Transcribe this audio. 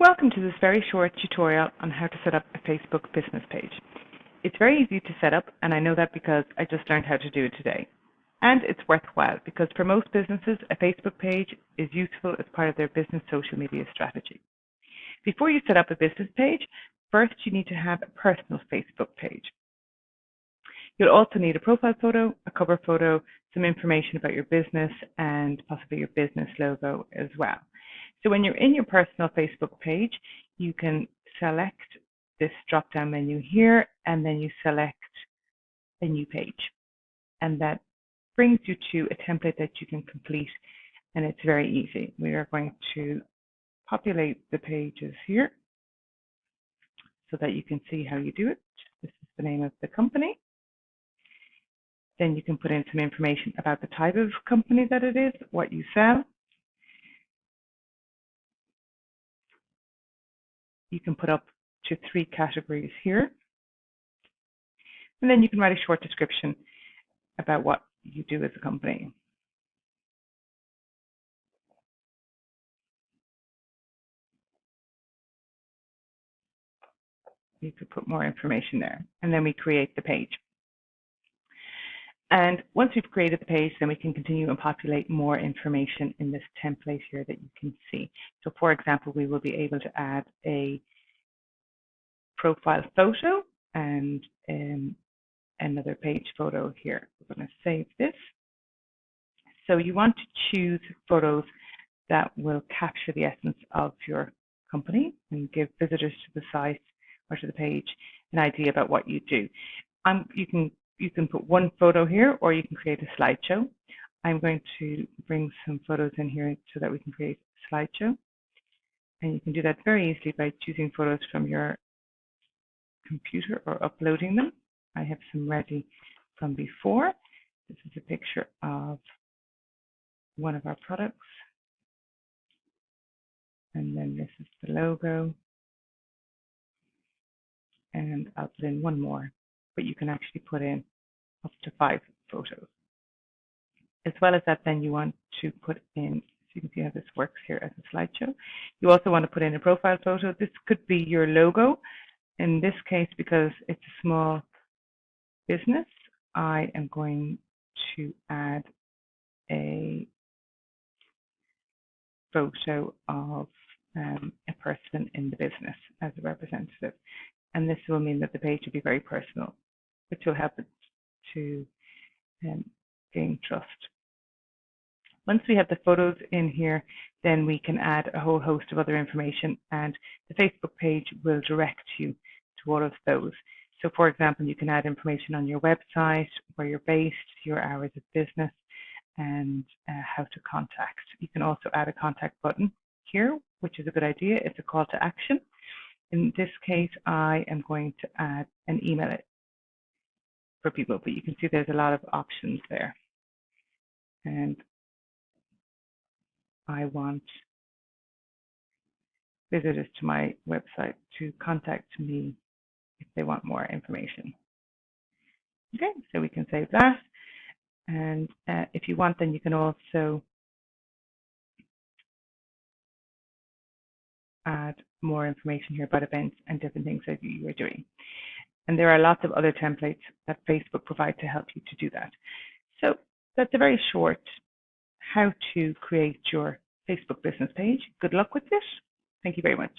Welcome to this very short tutorial on how to set up a Facebook business page. It's very easy to set up, and I know that because I just learned how to do it today. And it's worthwhile because for most businesses, a Facebook page is useful as part of their business social media strategy. Before you set up a business page, first you need to have a personal Facebook page. You'll also need a profile photo, a cover photo, some information about your business, and possibly your business logo as well. So when you're in your personal Facebook page, you can select this drop-down menu here, and then you select a new page. And that brings you to a template that you can complete, and it's very easy. We are going to populate the pages here so that you can see how you do it. This is the name of the company. Then you can put in some information about the type of company that it is, what you sell. You can put up to 3 categories here. And then you can write a short description about what you do as a company. You could put more information there. And then we create the page. And once we've created the page, then we can continue and populate more information in this template here that you can see. So for example, we will be able to add a profile photo and another page photo here. We're going to save this. So you want to choose photos that will capture the essence of your company and give visitors to the site or to the page an idea about what you do. You can put one photo here, or you can create a slideshow. I'm going to bring some photos in here so that we can create a slideshow. And you can do that very easily by choosing photos from your computer or uploading them. I have some ready from before. This is a picture of one of our products. And then this is the logo. And I'll put in one more, but you can actually put in up to 5 photos. As well as that, then you want to put in, so you can see how this works here as a slideshow. You also want to put in a profile photo. This could be your logo. In this case, because it's a small business, I am going to add a photo of a person in the business as a representative. And this will mean that the page will be very personal, which will help it to gain trust. Once we have the photos in here, then we can add a whole host of other information, and the Facebook page will direct you to all of those. So for example, you can add information on your website, where you're based, your hours of business, and how to contact. You can also add a contact button here, which is a good idea. It's a call to action. In this case, I am going to add an email for people, but you can see there's a lot of options there. And I want visitors to my website to contact me if they want more information. Okay, so we can save that. And if you want, then you can also add more information here about events and different things that you are doing. And there are lots of other templates that Facebook provides to help you to do that. So that's a very short how to create your Facebook business page. Good luck with this. Thank you very much.